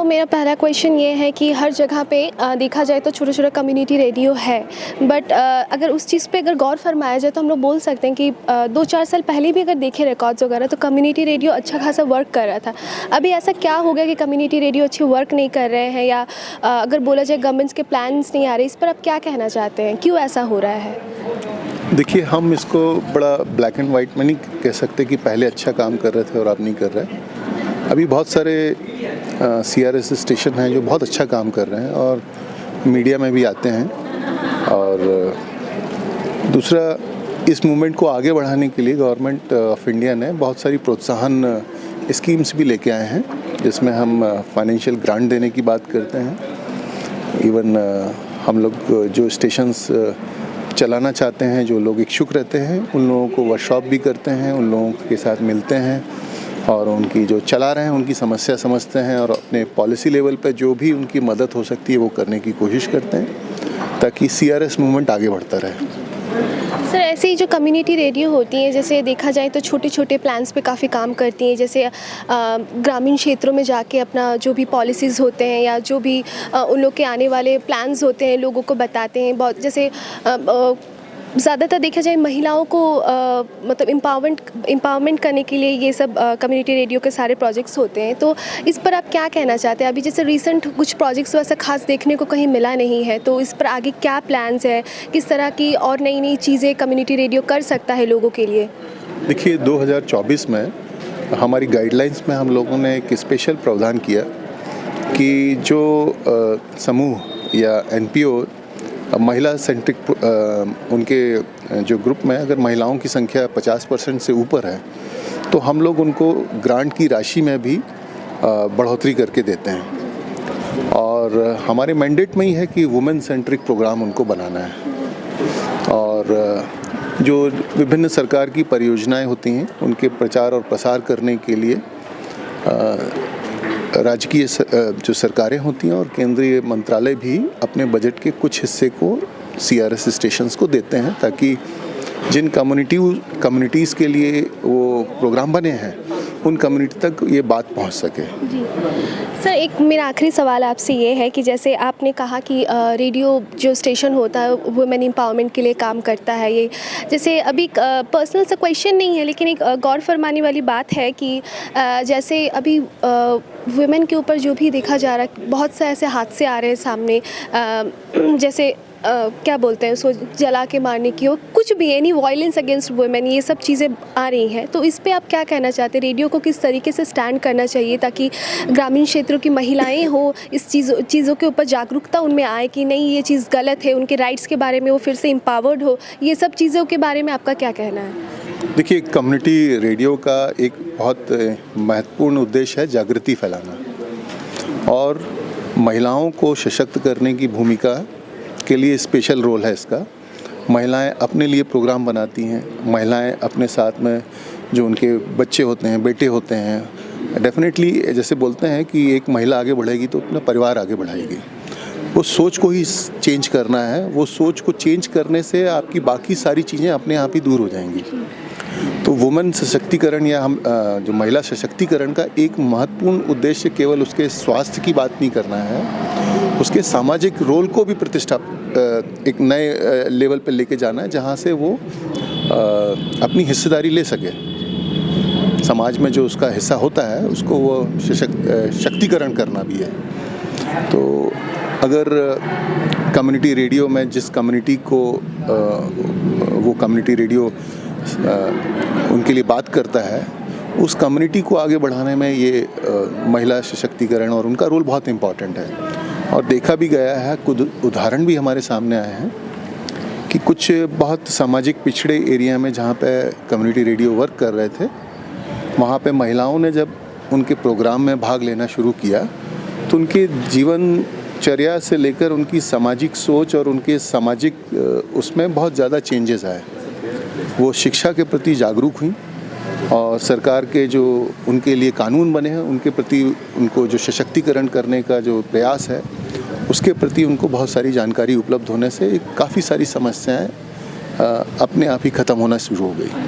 मेरा पहला क्वेश्चन ये है कि हर जगह पे देखा जाए तो छोटा छोटा कम्युनिटी रेडियो है, बट अगर उस चीज़ पे अगर गौर फरमाया जाए तो हम लोग बोल सकते हैं कि 2-4 साल पहले भी अगर देखें रिकॉर्ड्स वगैरह तो कम्युनिटी रेडियो अच्छा खासा वर्क कर रहा था। अभी ऐसा क्या हो गया कि कम्युनिटी रेडियो अच्छे वर्क नहीं कर रहे हैं, या अगर बोला जाए गवर्नमेंट्स के प्लान्स नहीं आ रहे, इस पर आप क्या कहना चाहते हैं, क्यों ऐसा हो रहा है? देखिए, हम इसको बड़ा ब्लैक एंड वाइट में नहीं कह सकते कि पहले अच्छा काम कर रहे थे और अब नहीं कर रहे। अभी बहुत सारे CRS स्टेशन हैं जो बहुत अच्छा काम कर रहे हैं और मीडिया में भी आते हैं। और दूसरा, इस मूवमेंट को आगे बढ़ाने के लिए गवर्नमेंट ऑफ इंडिया ने बहुत सारी प्रोत्साहन स्कीम्स भी लेके आए हैं, जिसमें हम फाइनेंशियल ग्रांट देने की बात करते हैं। इवन हम लोग जो स्टेशंस चलाना चाहते हैं, जो लोग इच्छुक रहते हैं, उन लोगों को वर्कशॉप भी करते हैं, उन लोगों के साथ मिलते हैं और उनकी जो चला रहे हैं उनकी समस्या समझते हैं और अपने पॉलिसी लेवल पे जो भी उनकी मदद हो सकती है वो करने की कोशिश करते हैं, ताकि CRS मूवमेंट आगे बढ़ता रहे। सर, ऐसे ही जो कम्युनिटी रेडियो होती हैं, जैसे देखा जाए तो छोटे छोटे प्लान्स पे काफ़ी काम करती हैं, जैसे ग्रामीण क्षेत्रों में जाके अपना जो भी पॉलिसीज़ होते हैं या जो भी उन लोग के आने वाले प्लान्स होते हैं लोगों को बताते हैं। बहुत जैसे ज़्यादातर देखा जाए महिलाओं को मतलब एम्पावरमेंट करने के लिए ये सब कम्युनिटी रेडियो के सारे प्रोजेक्ट्स होते हैं। तो इस पर आप क्या कहना चाहते हैं? अभी जैसे रिसेंट कुछ प्रोजेक्ट्स वैसा खास देखने को कहीं मिला नहीं है, तो इस पर आगे क्या प्लान्स है, किस तरह की और नई नई चीज़ें कम्युनिटी रेडियो कर सकता है लोगों के लिए? देखिए, 2024 में हमारी गाइडलाइंस में हम लोगों ने एक स्पेशल प्रावधान किया कि जो समूह या NPO महिला सेंट्रिक उनके जो ग्रुप में अगर महिलाओं की संख्या 50% से ऊपर है तो हम लोग उनको ग्रांट की राशि में भी बढ़ोतरी करके देते हैं। और हमारे मैंडेट में ही है कि वुमेन सेंट्रिक प्रोग्राम उनको बनाना है। और जो विभिन्न सरकार की परियोजनाएं होती हैं उनके प्रचार और प्रसार करने के लिए राजकीय जो सरकारें होती हैं और केंद्रीय मंत्रालय भी अपने बजट के कुछ हिस्से को CRS स्टेशंस को देते हैं, ताकि जिन कम्युनिटीज़ के लिए वो प्रोग्राम बने हैं उन कम्युनिटी तक ये बात पहुंच सके। जी सर, एक मेरा आखिरी सवाल आपसे ये है कि जैसे आपने कहा कि रेडियो जो स्टेशन होता है वुमेन एम्पावरमेंट के लिए काम करता है। ये जैसे अभी पर्सनल सा क्वेश्चन नहीं है, लेकिन एक गौर फरमाने वाली बात है कि जैसे अभी वुमेन के ऊपर जो भी देखा जा रहा है, बहुत से ऐसे हादसे आ रहे हैं सामने, जैसे क्या बोलते हैं उसको, जला के मारने की, और कुछ भी एनी वायलेंस अगेंस्ट वुमेन, ये सब चीज़ें आ रही हैं। तो इस पे आप क्या कहना चाहते हैं? रेडियो को किस तरीके से स्टैंड करना चाहिए ताकि ग्रामीण क्षेत्रों की महिलाएं हो, इस चीज़ों के ऊपर जागरूकता उनमें आए कि नहीं ये चीज़ गलत है, उनके राइट्स के बारे में वो फिर से एम्पावर्ड हो, ये सब चीज़ों के बारे में आपका क्या कहना है? देखिए, कम्युनिटी रेडियो का एक बहुत महत्वपूर्ण उद्देश्य है जागृति फैलाना और महिलाओं को सशक्त करने की भूमिका के लिए स्पेशल रोल है इसका। महिलाएं अपने लिए प्रोग्राम बनाती हैं, महिलाएं अपने साथ में जो उनके बच्चे होते हैं, बेटे होते हैं, डेफिनेटली जैसे बोलते हैं कि एक महिला आगे बढ़ेगी तो अपना परिवार आगे बढ़ाएगी। वो सोच को ही चेंज करना है, वो सोच को चेंज करने से आपकी बाकी सारी चीज़ें अपने आप ही दूर हो जाएंगी। तो वुमेन सशक्तिकरण या हम जो महिला सशक्तिकरण का एक महत्वपूर्ण उद्देश्य केवल उसके स्वास्थ्य की बात नहीं करना है, उसके सामाजिक रोल को भी प्रतिष्ठा एक नए लेवल पर लेके जाना है, जहाँ से वो अपनी हिस्सेदारी ले सके। समाज में जो उसका हिस्सा होता है उसको वो शक्तिकरण करना भी है। तो अगर कम्युनिटी रेडियो में जिस कम्युनिटी को वो कम्युनिटी रेडियो उनके लिए बात करता है, उस कम्युनिटी को आगे बढ़ाने में ये महिला सशक्तिकरण और उनका रोल बहुत इम्पॉर्टेंट है। और देखा भी गया है, कुछ उदाहरण भी हमारे सामने आए हैं कि कुछ बहुत सामाजिक पिछड़े एरिया में जहाँ पे कम्युनिटी रेडियो वर्क कर रहे थे, वहाँ पे महिलाओं ने जब उनके प्रोग्राम में भाग लेना शुरू किया तो उनके जीवनचर्या से लेकर उनकी सामाजिक सोच और उनके सामाजिक उसमें बहुत ज़्यादा चेंजेस आए। वो शिक्षा के प्रति जागरूक हुई और सरकार के जो उनके लिए कानून बने हैं उनके प्रति उनको जो सशक्तिकरण करने का जो प्रयास है उसके प्रति उनको बहुत सारी जानकारी उपलब्ध होने से काफ़ी सारी समस्याएं अपने आप ही ख़त्म होना शुरू हो गई।